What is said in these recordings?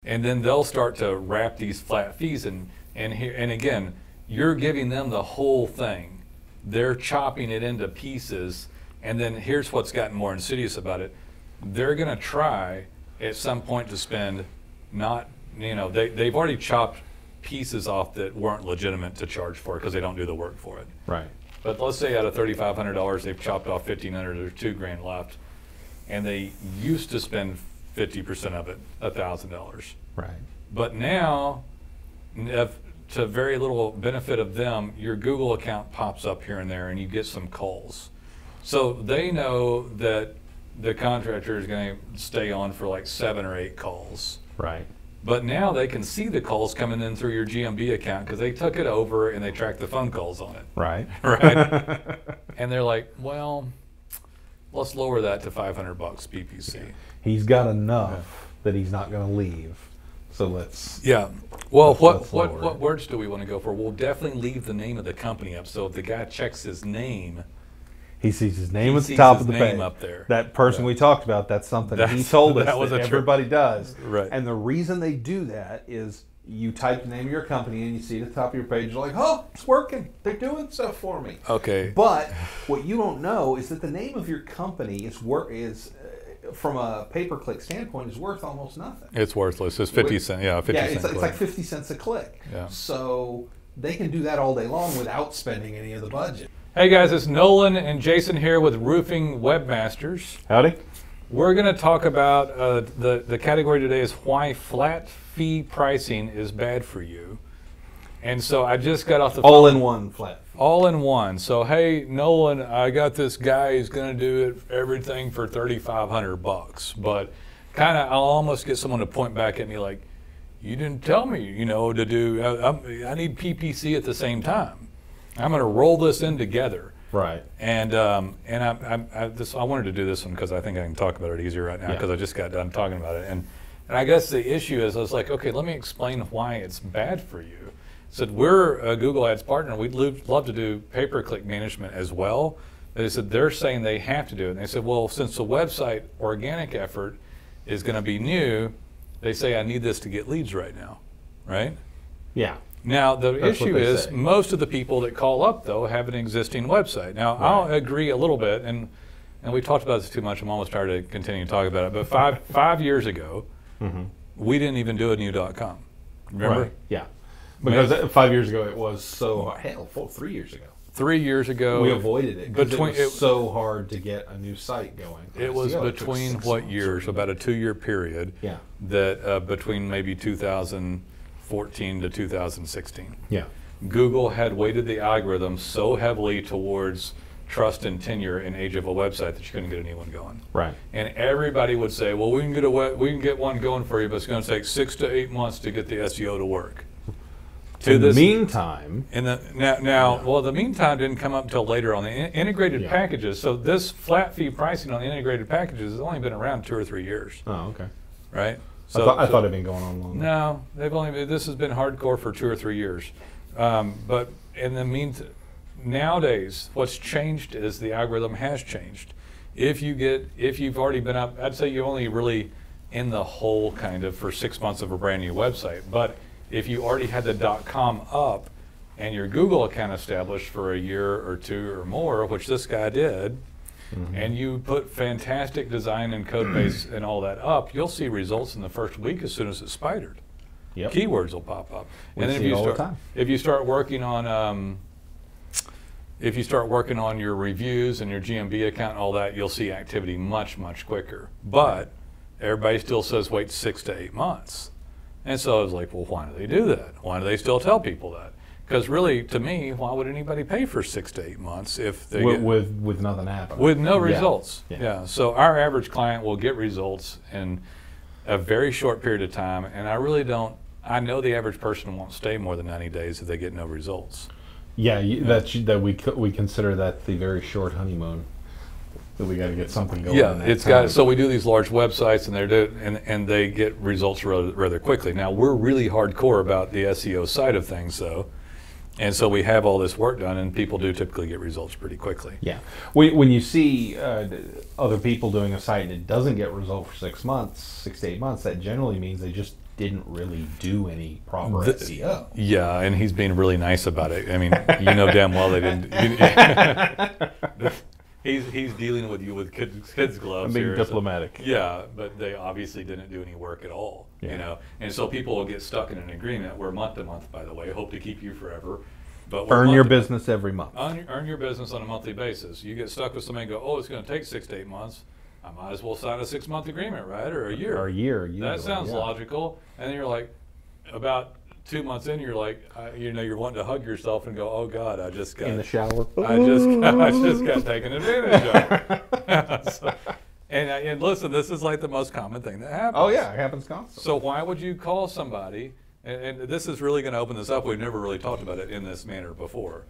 And then they'll start to wrap these flat fees and again, you're giving them the whole thing. They're chopping it into pieces, and then here's what's gotten more insidious about it. They're going to try at some point to spend they've already chopped pieces off that weren't legitimate to charge for because they don't do the work for it. Right. But let's say out of $3,500, they've chopped off $1,500 or $2,000 left, and they used to spend 50% of it, $1,000. Right. But now, to very little benefit of them, your Google account pops up here and there, and you get some calls. So they know that the contractor is going to stay on for like 7 or 8 calls. Right. But now they can see the calls coming in through your GMB account because they took it over and they track the phone calls on it. Right. Right. And they're like, well, let's lower that to $500 PPC. Yeah. He's got enough that he's not going to leave. So let's. Yeah. Well, let's what words do we want to go for? We'll definitely leave the name of the company up. So if the guy checks his name, he sees his name at the top of the page. Up there. That person we talked about, that's something he told us that everybody does. Right. And the reason they do that is you type the name of your company and you see at the top of your page, you're like, oh, it's working. They're doing stuff for me. Okay. But what you don't know is that the name of your company is from a pay-per-click standpoint, is worth almost nothing. It's worthless. It's 50 cents. Yeah, 50 cents. It's like 50 cents a click. Yeah. So they can do that all day long without spending any of the budget. Hey guys, it's Nolan and Jason here with Roofing Webmasters. Howdy. We're going to talk about the category today is why flat fee pricing is bad for you. And so I just got off the phone. All in one flat fee. All in one. So hey, Nolan, I got this guy who's going to do everything for $3,500, but kind of I'll almost get someone to point back at me like, you didn't tell me, to do. I need PPC at the same time. I'm going to roll this in together. Right. And I wanted to do this one because I think I can talk about it easier right now because I just got done talking about it. And I guess the issue is I was like, okay, let me explain why it's bad for you. I said, we're a Google Ads partner. We'd love to do pay-per-click management as well. They said they're saying they have to do it. And they said, well, since the website organic effort is going to be new, they say I need this to get leads right now, right? Yeah. Now, the issue is most of the people that call up, though, have an existing website. Now, I'll agree a little bit, and we talked about this too much. I'm almost tired of continuing to talk about it. But five years ago, we didn't even do a new .com. Remember? Right. Yeah. Because 5 years ago, it was so, hell, 3 years ago. 3 years ago. We avoided it because it was so hard to get a new site going. It was between what years? About a 2-year period. Yeah. That between maybe 2014 to 2016. Yeah. Google had weighted the algorithm so heavily towards trust and tenure and age of a website that you couldn't get a new one going. Right. And everybody would say, well, we can get one going for you, but it's going to take 6 to 8 months to get the SEO to work. In the meantime, well, the meantime didn't come up until later on the integrated packages. So this flat fee pricing on the integrated packages has only been around 2 or 3 years. Oh, okay. Right. So I thought it'd been going on longer. No, this has been hardcore for 2 or 3 years. But in the meantime, nowadays, what's changed is the algorithm has changed. If you've already been up, I'd say you're only really in the hole kind of for 6 months of a brand new website. But if you already had the .com up and your Google account established for a year or 2 or more, which this guy did, and you put fantastic design and code base and all that up, you'll see results in the first week as soon as it's spidered. Yep. Keywords will pop up. And then if you start working on your reviews and your GMB account and all that, you'll see activity much, much quicker. But everybody still says wait 6 to 8 months. And so I was like, well, why do they do that? Why do they still tell people that? Because really, to me, why would anybody pay for 6 to 8 months if they with nothing happening? With no results. Yeah. So our average client will get results in a very short period of time, and I really don't. I know the average person won't stay more than 90 days if they get no results. Yeah, that we consider that the very short honeymoon. That we got to get something going. Yeah, so we do these large websites, and they get results rather quickly. Now we're really hardcore about the SEO side of things, though, and so we have all this work done, and people do typically get results pretty quickly. Yeah, when you see other people doing a site and it doesn't get results for 6 months, 6 to 8 months, that generally means they just didn't really do any proper SEO. Yeah, and he's being really nice about it. I mean, you know damn well they didn't. He's dealing with you with kids gloves. I'm being here, diplomatic. So, yeah, but they obviously didn't do any work at all. Yeah. You know, and so people will get stuck in an agreement. We're month to month, by the way. Hope to keep you forever. But Earn your business every month. Earn your business on a monthly basis. You get stuck with somebody and go, oh, it's going to take 6 to 8 months. I might as well sign a 6-month agreement, right? Or a year. Or a year. That sounds logical. And then you're like, about 2 months in, you're like, you know, you're wanting to hug yourself and go, oh God, I just got in the shower. I just got taken advantage of. So, and listen, this is like the most common thing that happens. Oh yeah, it happens constantly. So why would you call somebody? And this is really going to open this up. We've never really talked about it in this manner before.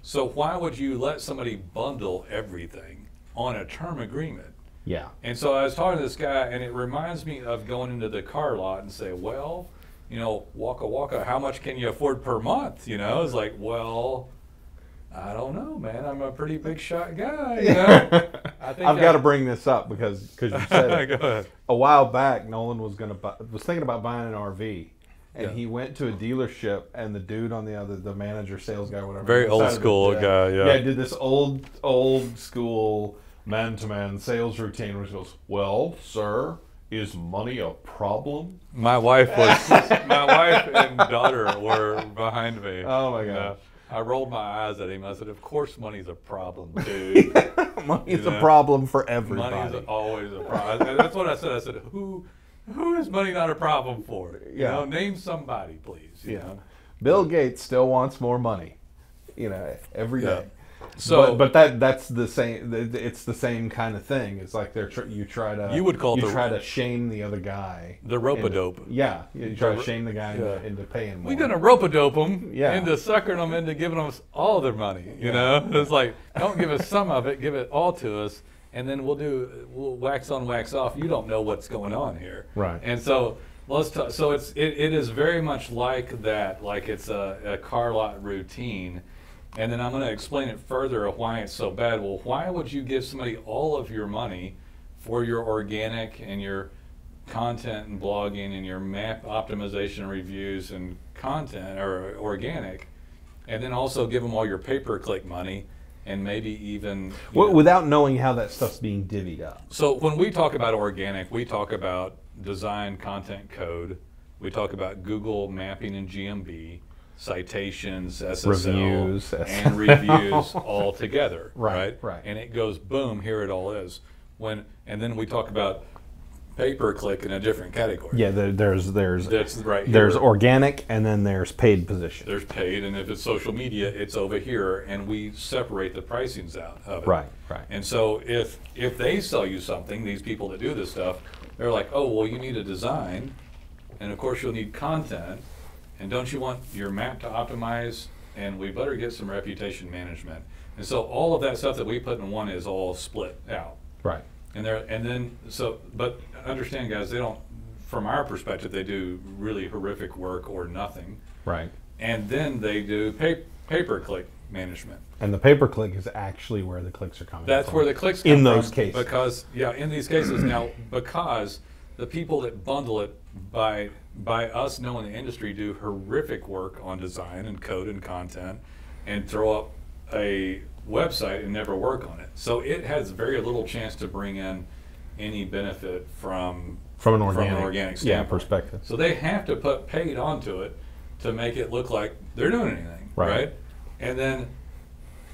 So why would you let somebody bundle everything on a term agreement? Yeah. And so I was talking to this guy, and it reminds me of going into the car lot and say, well, you know, waka, how much can you afford per month? You know, it's like, well, I don't know, man. I'm a pretty big shot guy. You know? I think I've got to bring this up because you said it. Go ahead. A while back, Nolan was thinking about buying an RV. And Yeah. he went to a dealership, and the dude on the manager, sales guy, whatever. Very old decided school to, guy, yeah. Did this old school man-to-man sales routine where he goes, well, sir, is money a problem? My wife and daughter were behind me. Oh, my gosh. I rolled my eyes at him. I said, of course money's a problem, dude. Money's a problem for everybody. Money's always a problem. And that's what I said. I said, who is money not a problem for? You know, name somebody, please. You know? Bill Gates still wants more money, you know, every day. So, but that's the same. It's the same kind of thing. It's like you try to shame the other guy. The rope-a-dope. Yeah, you try to shame the guy into paying more. We're gonna rope-a-dope them into suckering them into giving us all their money. You know, it's like, don't give us some of it, give it all to us, and then we'll wax on, wax off. You don't know what's going on here, right? And so let's talk. So it is very much like that. Like it's a car lot routine. And then I'm going to explain it further of why it's so bad. Well, why would you give somebody all of your money for your organic and your content and blogging and your map optimization reviews and content or organic, and then also give them all your pay-per-click money and maybe even without knowing how that stuff's being divvied up? So when we talk about organic, we talk about design, content, code. We talk about Google mapping and GMB. Citations, SSL, and reviews all together, right? And it goes boom, here it all is. And then we talk about pay-per-click in a different category. Yeah, there's right here. There's organic, and then there's paid position. There's paid, and if it's social media, it's over here, and we separate the pricings out of it. Right. And so if they sell you something, these people that do this stuff, they're like, oh, well, you need a design, and of course you'll need content. And don't you want your map to optimize? And we better get some reputation management. And so all of that stuff that we put in one is all split out. Right. But understand, guys, they don't, from our perspective, they do really horrific work or nothing. Right. And then they do pay-per-click management. And the pay-per-click is actually where the clicks are coming from. That's where the clicks come in from. those cases. Because, in these cases now, because the people that bundle it by us knowing the industry do horrific work on design and code and content and throw up a website and never work on it. So it has very little chance to bring in any benefit from an organic standpoint. Perspective. So they have to put paid onto it to make it look like they're doing anything, right? And then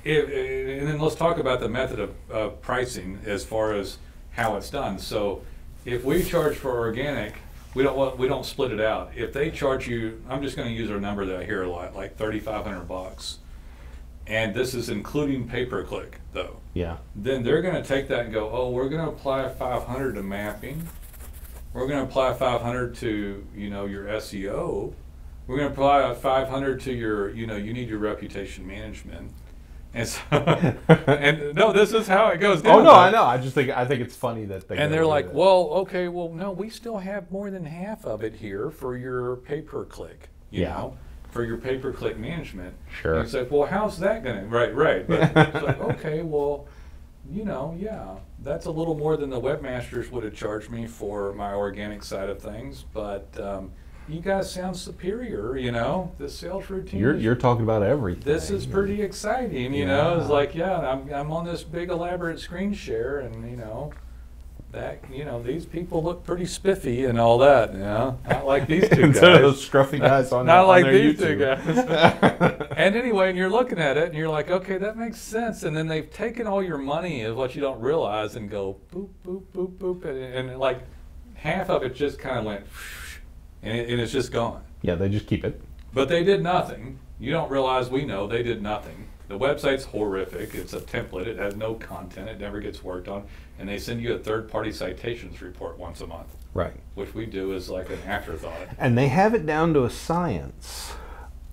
let's talk about the method of pricing as far as how it's done. So if we charge for organic, we don't split it out. If they charge you, I'm just going to use a number that I hear a lot, like $3,500, and this is including pay-per-click though. Yeah. Then they're going to take that and go, oh, we're going to apply $500 to mapping. We're going to apply $500 to your SEO. We're going to apply $500 to your you need your reputation management. And so, and no, this is how it goes down. Oh no, I know. I think it's funny that they're like, well, okay, well, no, we still have more than half of it here for your pay-per-click. You know, for your pay-per-click management. Sure. And it's like, well, how's that gonna? Right. But it's like, okay, well, that's a little more than the webmasters would have charged me for my organic side of things, but you guys sound superior, you know, this sales routine. You're talking about everything. This is pretty exciting, you know. It's like, yeah, I'm on this big elaborate screen share, and you know, that, you know, these people look pretty spiffy and all that, you know. Not like these two guys. Instead of those scruffy guys on Not like these YouTube. two guys. And anyway, and you're looking at it and you're like, okay, that makes sense. And then they've taken all your money, is what you don't realize, and go boop, boop, boop, boop, and like half of it just kind of went, and it's just gone. Yeah, they just keep it. But they did nothing. You don't realize, we know they did nothing. The website's horrific. It's a template. It has no content. It never gets worked on. And they send you a third-party citations report once a month. Right. Which we do as like an afterthought. And they have it down to a science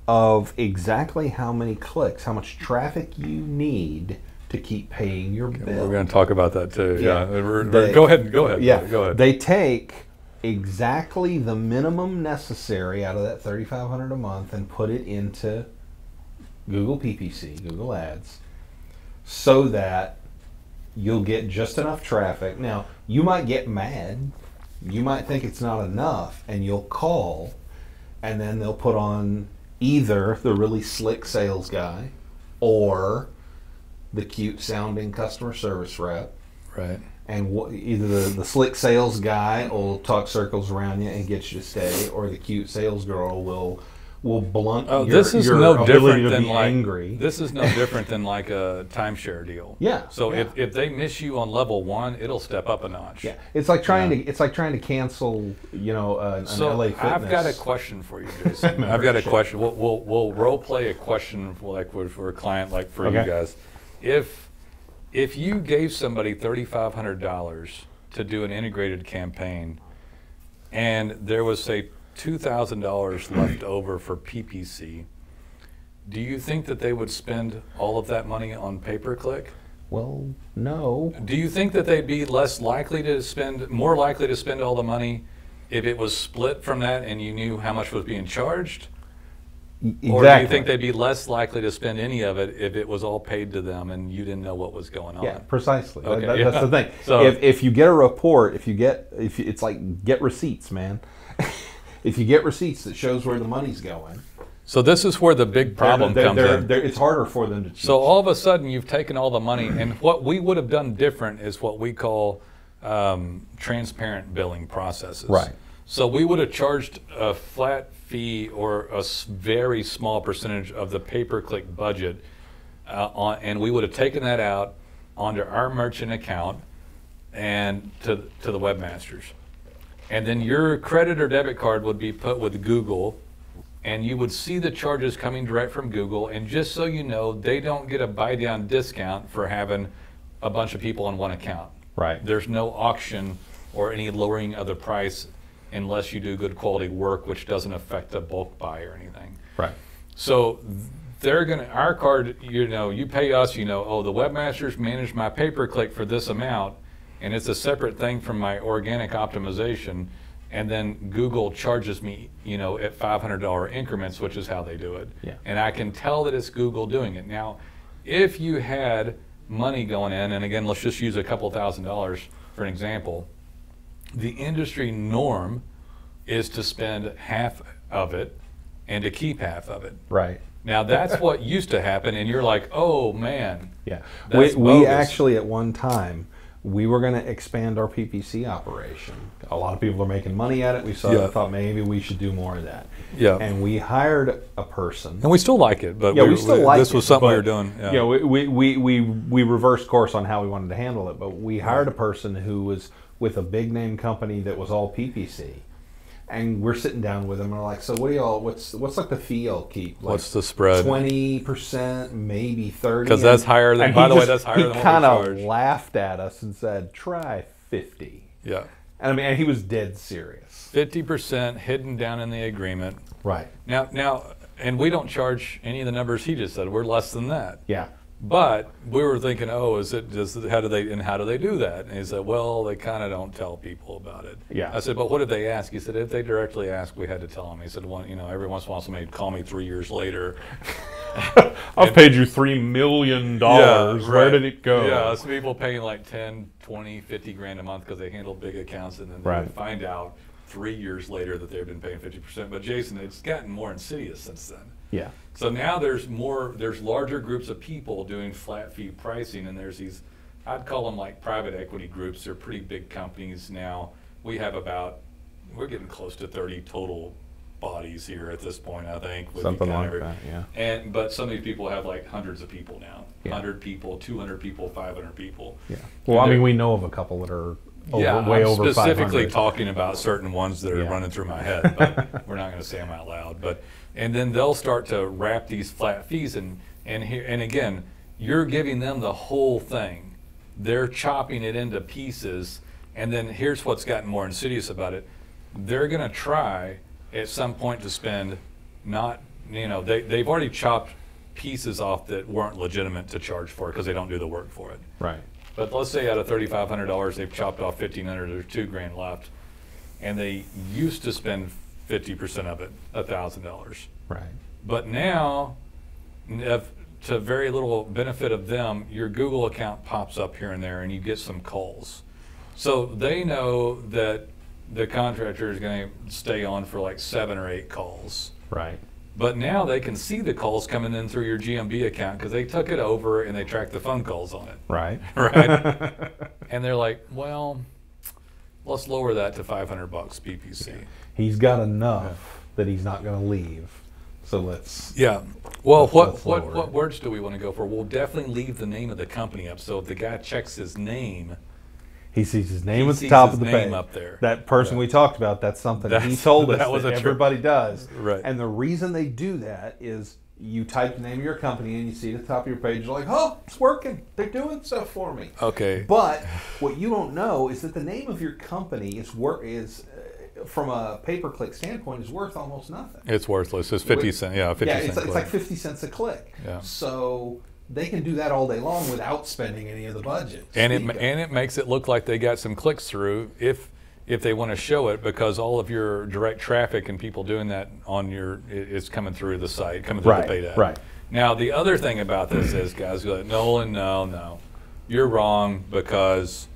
of exactly how many clicks, how much traffic you need to keep paying your bill. We're going to talk about that too. Yeah. They, go ahead. Yeah. Go ahead. They take exactly the minimum necessary out of that $3,500 a month and put it into Google PPC, Google Ads, so that you'll get just enough traffic. Now, you might get mad. You might think it's not enough, and you'll call, and then they'll put on either the really slick sales guy or the cute sounding customer service rep. Right. And either the slick sales guy will talk circles around you and get you to stay, or the cute sales girl will blunt your ability to be angry. This is no different than like a timeshare deal. Yeah. So yeah. if they miss you on level 1, it'll step up a notch. Yeah. It's like trying to cancel, you know, an LA Fitness. I've got a question for you, Jason. I've got a question. We'll role play a question like for a client, like for you guys. If you gave somebody $3,500 to do an integrated campaign, and there was, say, $2,000 left over for PPC, do you think that they would spend all of that money on pay-per-click? Well, no. Do you think that they'd be more likely to spend all the money if it was split from that and you knew how much was being charged? Exactly. Or do you think they'd be less likely to spend any of it if it was all paid to them and you didn't know what was going on? Yeah, precisely. Okay, That's the thing. So if you get a report, it's like get receipts, man. If you get receipts that shows where the money's going. So this is where the big problem comes in. It's harder for them to choose. So all of a sudden you've taken all the money, and what we would have done different is what we call transparent billing processes. Right. So we would have charged a flat fee or a very small percentage of the pay-per-click budget, and we would have taken that out onto our merchant account and to the webmasters. And then your credit or debit card would be put with Google, and you would see the charges coming direct from Google. And just so you know, they don't get a buy-down discount for having a bunch of people on one account. Right. There's no auction or any lowering of the price unless you do good quality work, which doesn't affect the bulk buy or anything. Right. So our card, you know, you pay us, you know, oh, the webmasters manage my pay-per-click for this amount, and it's a separate thing from my organic optimization, and then Google charges me, you know, at $500 increments, which is how they do it. Yeah. And I can tell that it's Google doing it. Now, if you had money going in, and again, let's just use a couple $1,000s for an example, the industry norm is to spend half of it and to keep half of it. Right. Now that's what used to happen, and you're like, oh man. Yeah. That's We bogus. actually at one time we were going to expand our PPC operation. A lot of people are making money at it. We thought maybe we should do more of that. Yeah. And we hired a person. And we still like it, but we still like this was it, something we but, were doing. Yeah. You know, we reversed course on how we wanted to handle it, but we hired a person who was with a big name company that was all PPC. And we're sitting down with them and we're like, so what do y'all, what's like the fee y'all keep? Like what's the spread? 20%, maybe 30%. Because that's higher than, by the way, that's higher than what we charge. He kind of laughed at us and said, try 50. Yeah. And I mean, and he was dead serious. 50% hidden down in the agreement. Right. Now, and we don't charge any of the numbers he just said. We're less than that. Yeah. But we were thinking, oh, how do they do that? And he said, well, they kind of don't tell people about it. Yeah. I said, but what did they ask? He said, if they directly asked, we had to tell them. He said, well, you know, every once in a while somebody would call me 3 years later. I've paid you $3 million. Yeah, Where did it go? Yeah, some people paying like 10, 20, 50 grand a month because they handle big accounts, and then they would find out 3 years later that they've been paying 50%. But Jason, it's gotten more insidious since then. Yeah. So now there's larger groups of people doing flat fee pricing, and there's these, I'd call them like private equity groups. They're pretty big companies now. We're getting close to 30 total bodies here at this point, I think. Something like that, yeah. But some of these people have like hundreds of people now. Yeah. 100 people, 200 people, 500 people. Yeah. Well, I mean, we know of a couple that are way I'm over 500. specifically talking about certain ones that are running through my head, but we're not going to say them out loud. And then they'll start to wrap these flat fees, and again, you're giving them the whole thing. They're chopping it into pieces, and then here's what's gotten more insidious about it. They're going to try at some point to spend they've already chopped pieces off that weren't legitimate to charge for because they don't do the work for it. Right. But let's say out of $3,500, they've chopped off $1,500, there's $2,000 left, and they used to spend 50% of it, $1,000. Right. But now, to very little benefit of them, your Google account pops up here and there, and you get some calls. So they know that the contractor is going to stay on for like 7 or 8 calls. Right. But now they can see the calls coming in through your GMB account because they took it over and they track the phone calls on it. Right. Right. And they're like, well, let's lower that to $500 PPC. Yeah. He's got enough that he's not going to leave. So let's. Yeah. Well, let's what words do we want to go for? We'll definitely leave the name of the company up. So if the guy checks his name, he sees his name at the top of the page. Up there. That person we talked about, that's something he told us that everybody does. Right. And the reason they do that is you type the name of your company and you see at the top of your page, you're like, oh, it's working. They're doing stuff for me. Okay. But what you don't know is that the name of your company is from a pay-per-click standpoint, is worth almost nothing. It's worthless. It's 50 cents. Yeah, 50 cents. It's like 50 cents a click. Yeah. So they can do that all day long without spending any of the budget. And it makes it look like they got some clicks through if they want to show it, because all of your direct traffic and people doing that on it's coming through the site, coming through the paid ad. Right. Now the other thing about this is, guys go, Nolan, no, you're wrong because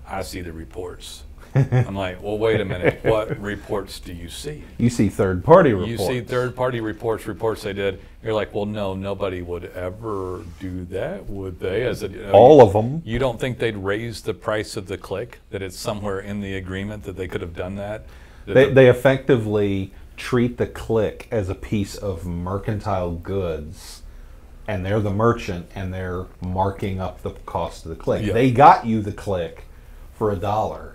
I see the reports. I'm like, well, wait a minute. What reports do you see? You see third-party reports. You see third-party reports they did. You're like, well, no, nobody would ever do that, would they? All of them. You don't think they'd raise the price of the click, that it's somewhere in the agreement that they could have done that? They effectively treat the click as a piece of mercantile goods, and they're the merchant, and they're marking up the cost of the click. Yeah. They got you the click for $1.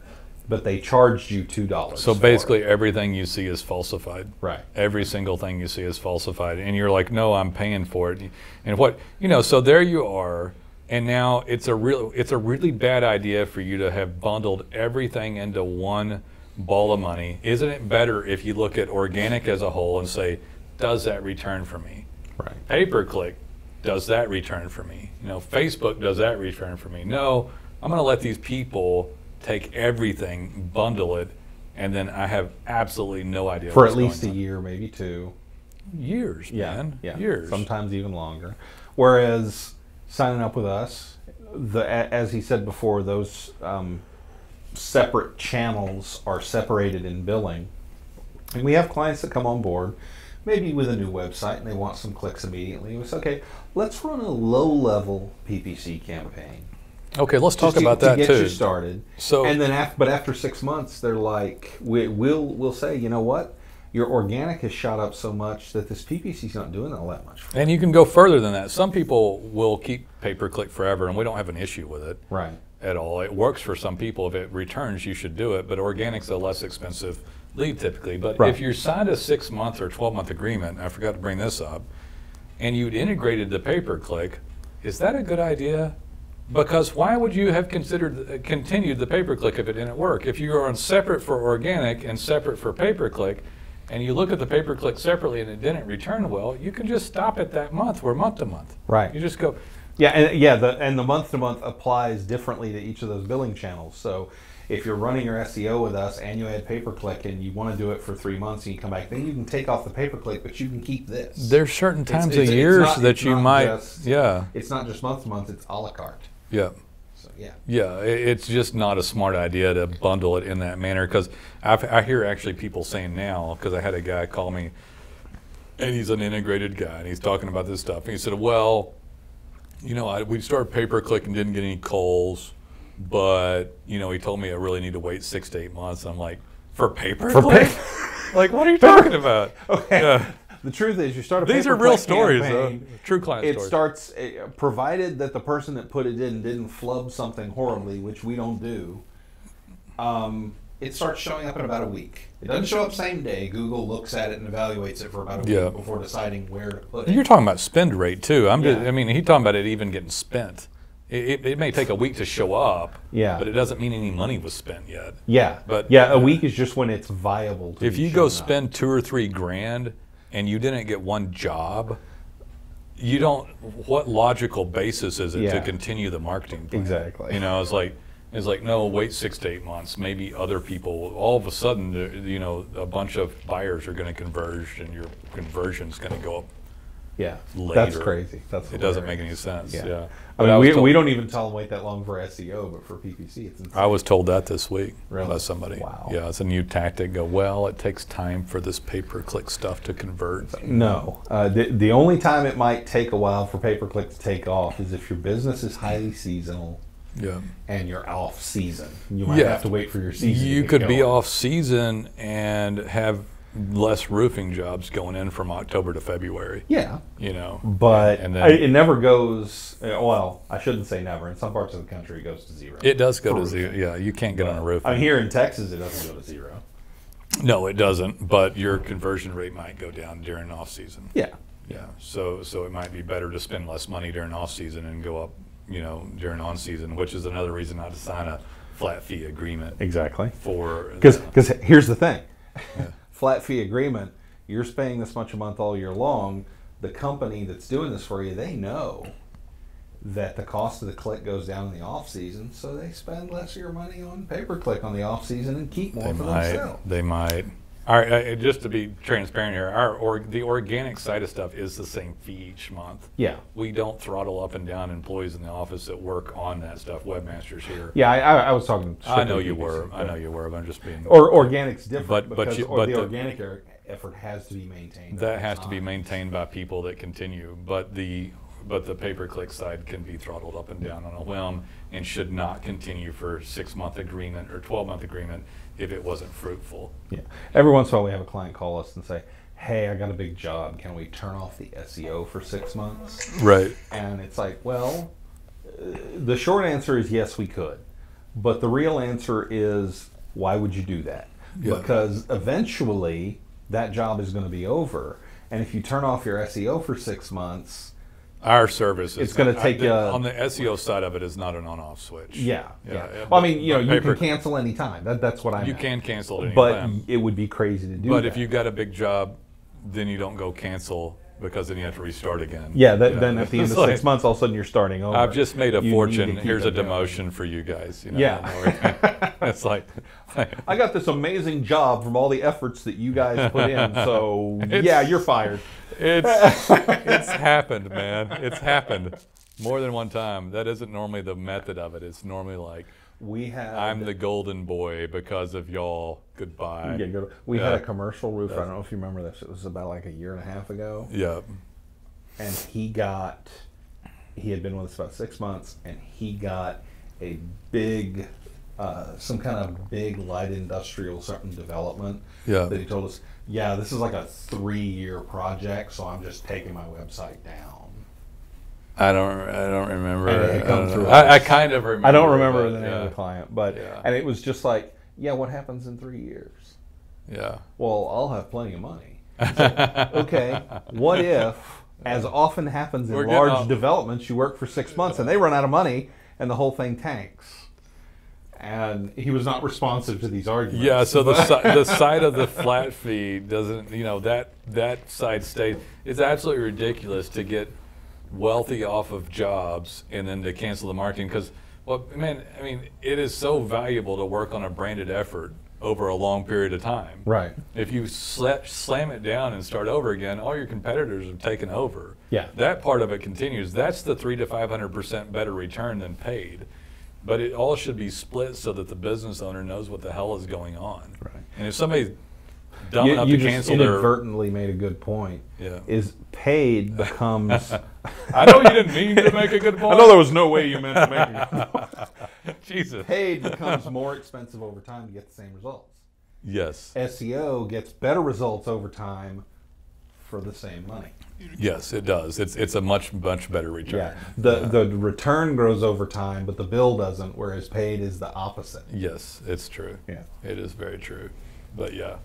But they charged you $2. So basically everything you see is falsified. Right. Every single thing you see is falsified. And you're like, no, I'm paying for it. And so there you are. And now it's a really bad idea for you to have bundled everything into one ball of money. Isn't it better if you look at organic as a whole and say, does that return for me? Right. Pay-per-click, does that return for me? Facebook, does that return for me? No, I'm going to let these people take everything, bundle it, and then I have absolutely no idea for at least a year, maybe 2 years. Man, years, sometimes even longer. Whereas signing up with us, as he said before, those separate channels are separated in billing, and we have clients that come on board, maybe with a new website, and they want some clicks immediately. We say, okay, let's run a low-level PPC campaign. Okay, let's talk about that to too. Get you started. So, and then, after 6 months, they're like, we'll say, you know what, your organic has shot up so much that this PPC's not doing all that much for and you can go further than that. Some people will keep pay-per-click forever, and we don't have an issue with it. Right. At all. It works for some people. If it returns, you should do it. But organic's a less expensive lead typically. But if you signed a 6-month or 12-month agreement, I forgot to bring this up, and you'd integrated the pay-per-click, is that a good idea? Because why would you have continued the pay-per-click if it didn't work? If you are on separate for organic and separate for pay-per-click, and you look at the pay-per-click separately and it didn't return well, you can just stop it that month. We're month to month. Right. You just go. Yeah, and the month to month applies differently to each of those billing channels. So if you're running your SEO with us and you add pay-per-click and you want to do it for 3 months and you come back, then you can take off the pay-per-click, but you can keep this. There's certain times of years that you might, It's not just month to month, it's a la carte. Yeah. So, yeah. Yeah, it's just not a smart idea to bundle it in that manner, because I hear actually people saying now, because I had a guy call me, and he's an integrated guy, and he's talking about this stuff. And he said, well, you know, we started pay-per-click and didn't get any calls, but, you know, he told me I really need to wait 6 to 8 months. I'm like, for pay-per-click? Like, what are you talking about? Okay. Yeah. The truth is, you start a These are pay-per-click real stories, campaign, though. True client it stories. starts, provided that the person that put it in didn't flub something horribly, which we don't do, it starts showing up in about a week. It doesn't show up same day. Google looks at it and evaluates it for about a week before deciding where to put it. You're talking about spend rate, too. Yeah. I mean, he's talking about it even getting spent. It may take a week to show up, but it doesn't mean any money was spent yet. Yeah, but a week is just when it's viable to if be you go shown spend up. $2 or $3 grand and you didn't get one job, you don't. What logical basis is it to continue the marketing plan? Exactly. You know, it's like no, wait 6 to 8 months. Maybe other people. All of a sudden, you know, a bunch of buyers are going to converge, and your conversion's going to go up. Yeah, later. that's crazy. It doesn't make any sense. Yeah. I mean, we don't even tell them wait that long for SEO, but for PPC, it's insane. I was told that this week Really? by somebody. Wow. Yeah, it's a new tactic. Go, well, it takes time for this pay-per-click stuff to convert. No. The only time it might take a while for pay-per-click to take off is if your business is highly seasonal and you're off season. You might have to wait for your season. You to could get be going. off season and have less roofing jobs going in from October to February. Yeah. You know. But and then, it never goes, well, I shouldn't say never. In some parts of the country, it goes to zero. It does go to zero. Yeah, you can't get on a roof. I mean, here in Texas, it doesn't go to zero. No, it doesn't. But your conversion rate might go down during off season. Yeah. Yeah. So it might be better to spend less money during off season and go up, you know, during on season, which is another reason not to sign a flat fee agreement. Exactly. Because here's the thing. Flat fee agreement, you're paying this much a month all year long. The company that's doing this for you, they know that the cost of the click goes down in the off season, so they spend less of your money on pay-per-click on the off season and keep more for themselves. They might. All right, just to be transparent here, the organic side of stuff is the same fee each month. Yeah. We don't throttle up and down employees in the office that work on that stuff. Webmasters here. Yeah, I was talking. I know you were. I know you were. But I'm just being. Or organic's different, but the the organic effort has to be maintained. That has to be maintained by people that continue. But the pay-per-click side can be throttled up and down on a whim and should not continue for 6-month agreement or 12-month agreement if it wasn't fruitful. Yeah. Every once in a while we have a client call us and say, hey, I got a big job. Can we turn off the SEO for 6 months? Right. And it's like, well, the short answer is yes, we could. But the real answer is, why would you do that? Yeah. Because eventually that job is going to be over. And if you turn off your SEO for 6 months, our service it's going to take you on the SEO side of it is not an on-off switch. Yeah. Well, I mean, you can cancel any time. That's what I mean. You can cancel at any but time. It would be crazy to do. But if you got a big job, then you don't go cancel because then you have to restart again. Yeah. Then at the end of 6 months, all of a sudden you're starting over. I've just made a fortune. Here's a demotion for you guys. You know, yeah. It's like I got this amazing job from all the efforts that you guys put in. So yeah, you're fired. It's happened, man. It's happened more than one time. That isn't normally the method of it. It's normally like I'm the golden boy because of y'all. Goodbye. We had a commercial roofer. I don't know if you remember this. It was about like a year and a half ago. Yeah. And he had been with us about 6 months, and he got a big, some kind of big light industrial something development. Yeah. That he told us, yeah, this is like a 3-year project, so I'm just taking my website down. I don't remember. I kind of remember. I don't remember the name of the client, but and it was just like, yeah, what happens in 3 years? Yeah. Well, I'll have plenty of money. So, okay, what if, as often happens in large developments, you work for 6 months and they run out of money and the whole thing tanks? And he was not responsive to these arguments. Yeah, so the side of the flat fee doesn't, that side stays. It's absolutely ridiculous to get wealthy off of jobs and then to cancel the marketing because, well, man, I mean, it is so valuable to work on a branded effort over a long period of time. Right. If you slam it down and start over again, all your competitors have taken over. Yeah. That part of it continues. That's the 300 to 500% better return than paid. but it all should be split so that the business owner knows what the hell is going on. Right. And if somebody's dumb enough you to just cancel their... inadvertently made a good point. Yeah. Is paid becomes... I know you didn't mean to make a good point. I know there was no way you meant to make a good point. Jesus. Paid becomes more expensive over time to get the same results. Yes. SEO gets better results over time for the same money. Yes, it does. It's a much better return. Yeah. The return grows over time, but the bill doesn't, whereas paid is the opposite. Yes, it's true. Yeah. It is very true. But yeah.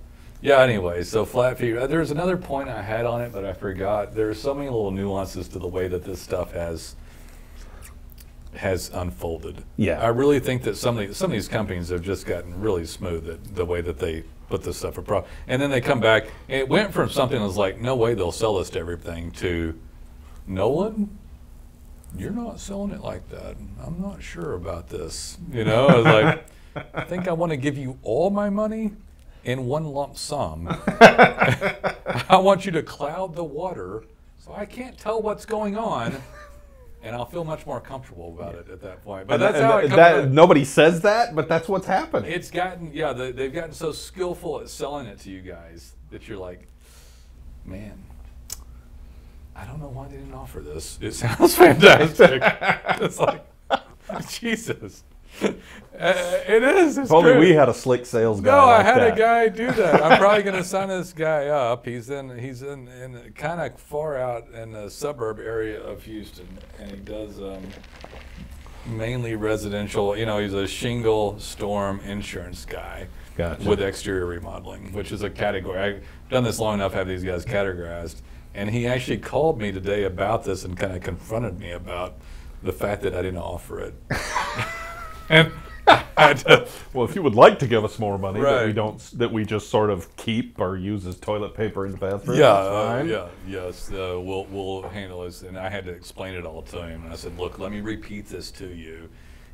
Yeah, anyway, so flat fee. There's another point I had on it, but I forgot. There's so many little nuances to the way that this stuff has unfolded. Yeah. I really think that some of these companies have just gotten really smooth at the way that they put this stuff across. And then they come back, and it went from something that was like, no way they'll sell this to everything, to, Nolan, you're not selling it like that. I'm not sure about this. You know, I was like, I think I want to give you all my money in one lump sum. I want you to cloud the water so I can't tell what's going on. And I'll feel much more comfortable about it at that point. But that's how it comes. Nobody says that, but that's what's happening. It's gotten, yeah, they've gotten so skillful at selling it to you guys that you're like, man, I don't know why they didn't offer this. It sounds fantastic. It's like, Jesus. It is. It's If only true. we had a slick sales guy. No, like I had that. a guy do that. I'm probably going to sign this guy up. He's in kind of far out in the suburb area of Houston, and he does mainly residential. You know, he's a shingle storm insurance guy. Gotcha. With exterior remodeling, which is a category. I've done this long enough to have these guys categorized, and he actually called me today about this and kind of confronted me about the fact that I didn't offer it. And I had to, well, if you would like to give us more money Right. that we just sort of keep or use as toilet paper in the bathroom, yeah, that's fine. yes, we'll handle this. And I had to explain it all to him. And I said, look, let me repeat this to you.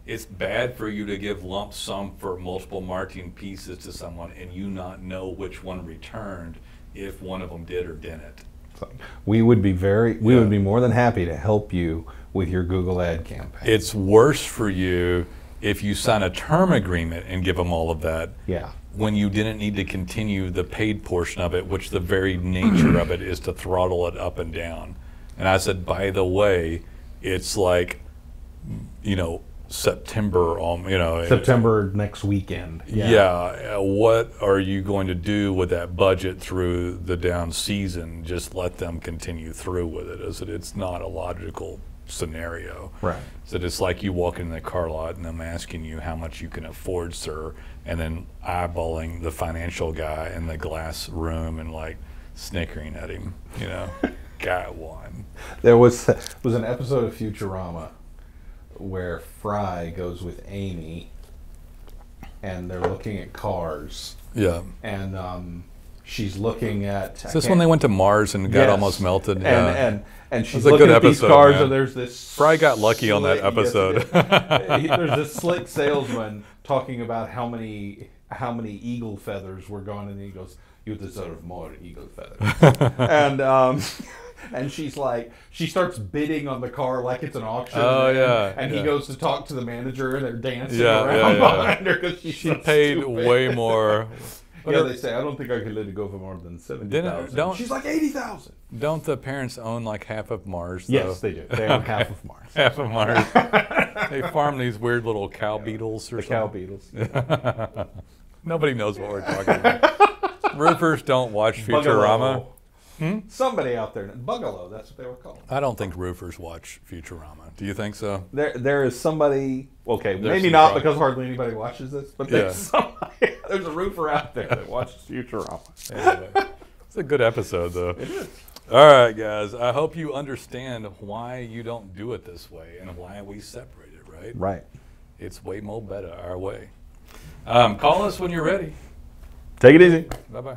It's bad for you to give lump sum for multiple marketing pieces to someone and you not know which one returned if one of them did or didn't. So we would be more than happy to help you with your Google ad campaign. It's worse for you if you sign a term agreement and give them all of that. Yeah. When you didn't need to continue the paid portion of it, which the very nature of it is to throttle it up and down. And I said, by the way, it's like, you know, September, September next weekend. Yeah. What are you going to do with that budget through the down season? Just let them continue through with it. I said, it's not a logical scenario. Right. So it's like you walk in the car lot and them asking you how much you can afford, sir, and then eyeballing the financial guy in the glass room and like snickering at him, you know. Guy won. There was an episode of Futurama where Fry goes with Amy and they're looking at cars. Yeah. And she's looking at... Is this when they went to Mars and got Yes. almost melted? Yeah. And she's It was a looking good at these episode, cars man. and there's this... Fry got lucky on that slick- episode. Yes, there's this slick salesman talking about how many eagle feathers were gone, and he goes, "You deserve more eagle feathers." And she's like, she starts bidding on the car like it's an auction. Oh, yeah, And he yeah. goes to talk to the manager, and they're dancing Yeah, around yeah, behind her because she's She so paid stupid. way more. Yeah, they say, I don't think I could let it go for more than 70,000. don't- She's like 80,000. Don't the parents own like half of Mars? Though? Yes, they do. They own half of Mars. Half of Mars. They farm these weird little cow beetles or The cow beetles. something. Nobody knows what we're talking about. Roofers don't watch Futurama. Bugalo. Somebody out there, Bugalo, that's what they were called. I don't think roofers watch Futurama. Do you think so? There is somebody, okay, There's maybe some not product. because hardly anybody watches this, but there's somebody, there's a roofer out there that watches Futurama. Anyway, it's a good episode, though. It is. All right, guys. I hope you understand why you don't do it this way and why we separate it, right? Right. It's way more better our way. Call us when you're ready. Take it easy. Bye-bye.